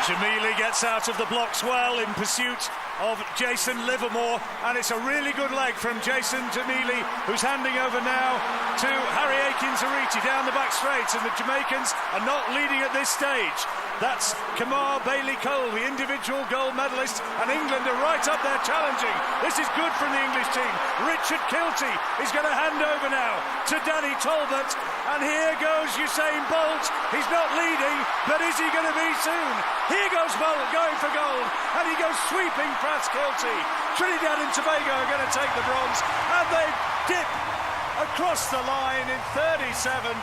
Jamili gets out of the blocks well in pursuit of Jason Livermore, and it's a really good leg from Jason Jamili, who's handing over now to Harry Akins-Ariti down the back straight, and the Jamaicans are not leading at this stage. That's Kamar Bailey-Cole, the individual gold medalist, and England are right up there challenging. This is good from the English team. Richard Kilty is going to hand over now to Danny Talbot, and here goes Usain Bolt. He's not leading, but is he going to be soon? Here goes Bolt going for gold, and he goes sweeping past Kilty. Trinidad and Tobago are going to take the bronze, and they dip across the line in 37.59,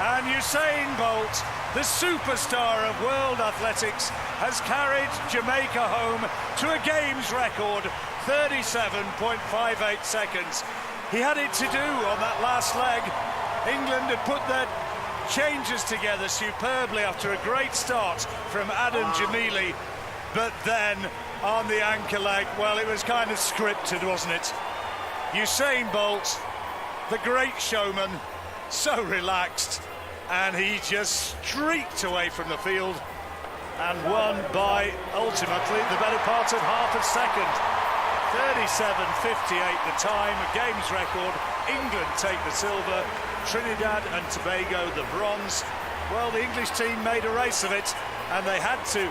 and Usain Bolt, the superstar of world athletics, has carried Jamaica home to a games record 37.58 seconds. He had it to do on that last leg. England had put their changes together superbly after a great start from Adam Jamili, but then on the anchor leg, well, it was kind of scripted, wasn't it? Usain Bolt, the great showman, so relaxed, and he just streaked away from the field and won by, ultimately, the better part of half a second. 37.58 the time, a games record. England take the silver, Trinidad and Tobago the bronze. Well, the English team made a race of it, and they had to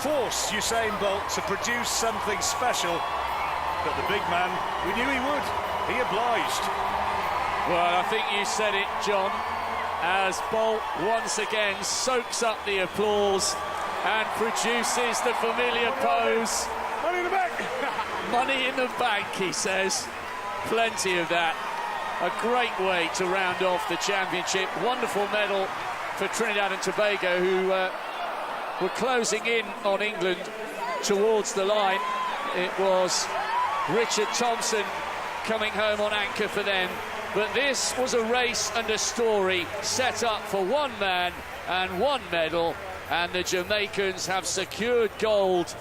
force Usain Bolt to produce something special. But the big man, we knew he would. He obliged. Well, I think you said it, John, as Bolt once again soaks up the applause and produces the familiar pose. Money in the bank! Money in the bank, he says. Plenty of that. A great way to round off the championship. Wonderful medal for Trinidad and Tobago, who were closing in on England towards the line. It was Richard Thompson coming home on anchor for them. But this was a race and a story set up for one man and one medal, and the Jamaicans have secured gold,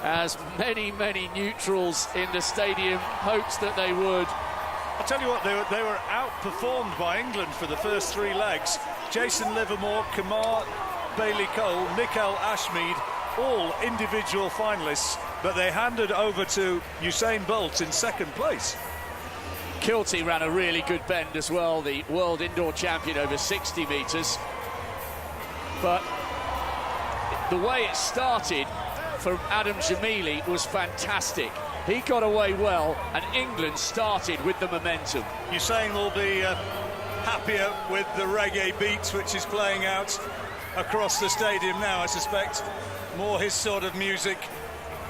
as many neutrals in the stadium hoped that they would. I'll tell you what, they were outperformed by England for the first three legs. Jason Livermore, Kamar Bailey-Cole, Nickel Ashmead, all individual finalists, but they handed over to Usain Bolt in second place. Kilty ran a really good bend as well, the world indoor champion over 60 metres. But the way it started for Adam Jamili was fantastic. He got away well, and England started with the momentum. Usain will be happier with the reggae beats which is playing out across the stadium now, I suspect. More his sort of music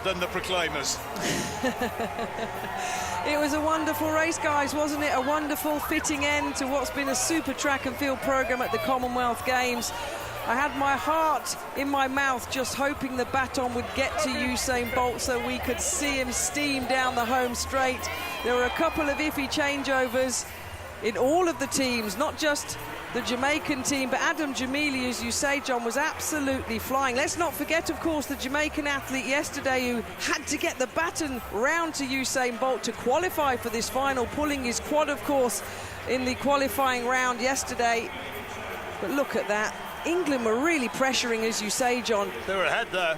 than the Proclaimers. It was a wonderful race, guys, wasn't it? A wonderful fitting end to what's been a super track and field programme at the Commonwealth Games. I had my heart in my mouth just hoping the baton would get to Usain Bolt so we could see him steam down the home straight. There were a couple of iffy changeovers in all of the teams, not just the Jamaican team, but Adam Jamili, as you say, John, was absolutely flying. Let's not forget, of course, the Jamaican athlete yesterday who had to get the baton round to Usain Bolt to qualify for this final, pulling his quad, of course, in the qualifying round yesterday. But look at that. England were really pressuring, as you say, John. They were ahead there.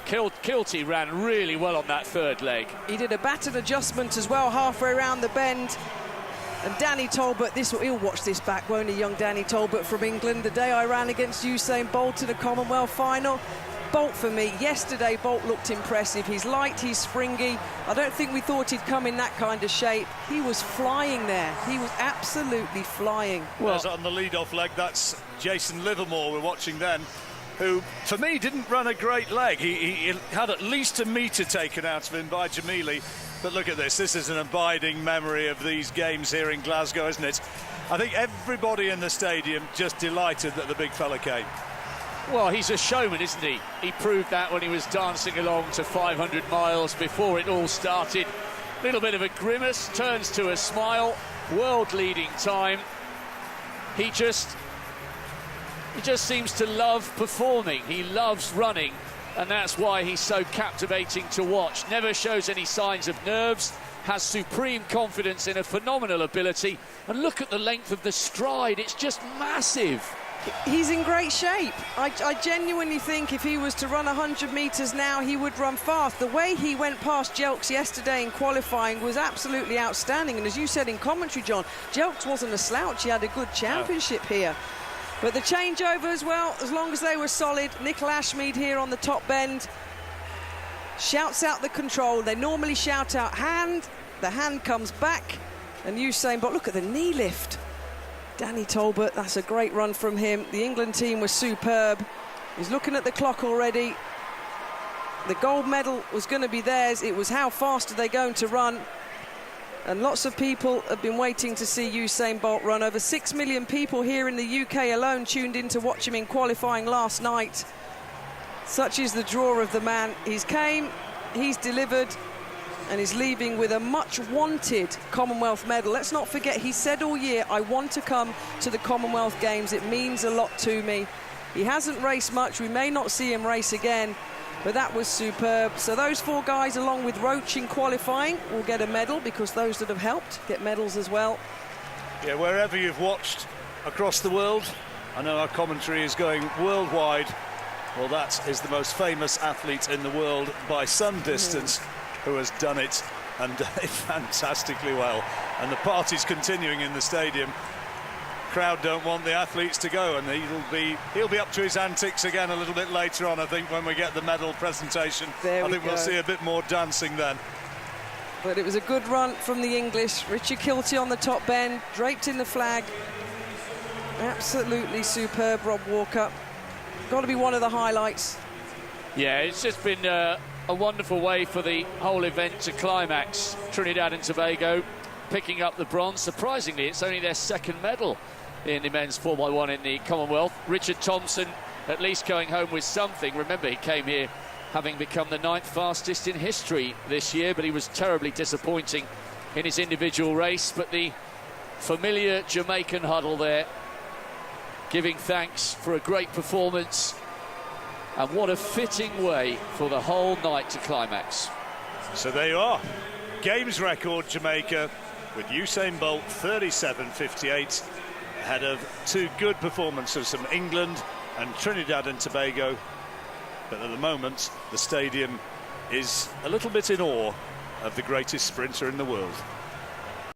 Kilty ran really well on that third leg. He did a baton adjustment as well, halfway around the bend. And Danny Talbot, he'll watch this back, won't he, young Danny Talbot from England? The day I ran against Usain Bolt in a Commonwealth final. Bolt for me. Yesterday, Bolt looked impressive. He's light, he's springy. I don't think we thought he'd come in that kind of shape. He was flying there. He was absolutely flying. Well, on the lead-off leg, that's Jason Livermore we're watching then, who, for me, didn't run a great leg. He had at least a metre taken out of him by Jamili. But look at this. This is an abiding memory of these games here in Glasgow, isn't it? I think everybody in the stadium just delighted that the big fella came. Well, he's a showman, isn't he? He proved that when he was dancing along to 500 miles before it all started. Little bit of a grimace, turns to a smile. World-leading time. He just seems to love performing. He loves running, and that's why he's so captivating to watch. Never shows any signs of nerves, has supreme confidence in a phenomenal ability, and look at the length of the stride. It's just massive. He's in great shape. I genuinely think if he was to run 100 metres now, he would run fast. The way he went past Jelks yesterday in qualifying was absolutely outstanding. And as you said in commentary, John, Jelks wasn't a slouch. He had a good championship here. But the changeover as well, as long as they were solid, Nickel Ashmead here on the top bend shouts out the control. They normally shout out hand. The hand comes back. And Usain, but look at the knee lift. Danny Talbot, that's a great run from him. The England team was superb. He's looking at the clock already. The gold medal was going to be theirs. It was how fast are they going to run? And lots of people have been waiting to see Usain Bolt run. Over 6 million people here in the UK alone tuned in to watch him in qualifying last night. Such is the draw of the man. He's came, he's delivered, and is leaving with a much-wanted Commonwealth medal. Let's not forget, he said all year, I want to come to the Commonwealth Games. It means a lot to me. He hasn't raced much. We may not see him race again, but that was superb. So those 4 guys, along with Roach in qualifying, will get a medal, because those that have helped get medals as well. Yeah, wherever you've watched across the world, I know our commentary is going worldwide. Well, that is the most famous athlete in the world by some distance, who has done it, and done it fantastically well. And the party's continuing in the stadium. Crowd don't want the athletes to go, and he'll be up to his antics again a little bit later on, I think, when we get the medal presentation. I think we'll see a bit more dancing then. But it was a good run from the English. Richard Kilty on the top bend, draped in the flag. Absolutely superb, Rob Walker. Got to be one of the highlights. Yeah, it's just been a wonderful way for the whole event to climax. Trinidad and Tobago picking up the bronze. Surprisingly, it's only their second medal in the men's 4x1 in the Commonwealth. Richard Thompson at least going home with something. Remember, he came here having become the 9th fastest in history this year, but he was terribly disappointing in his individual race. But the familiar Jamaican huddle there, giving thanks for a great performance. And what a fitting way for the whole night to climax. So there you are. Games record, Jamaica, with Usain Bolt 37.58, ahead of 2 good performances from England and Trinidad and Tobago. But at the moment, the stadium is a little bit in awe of the greatest sprinter in the world.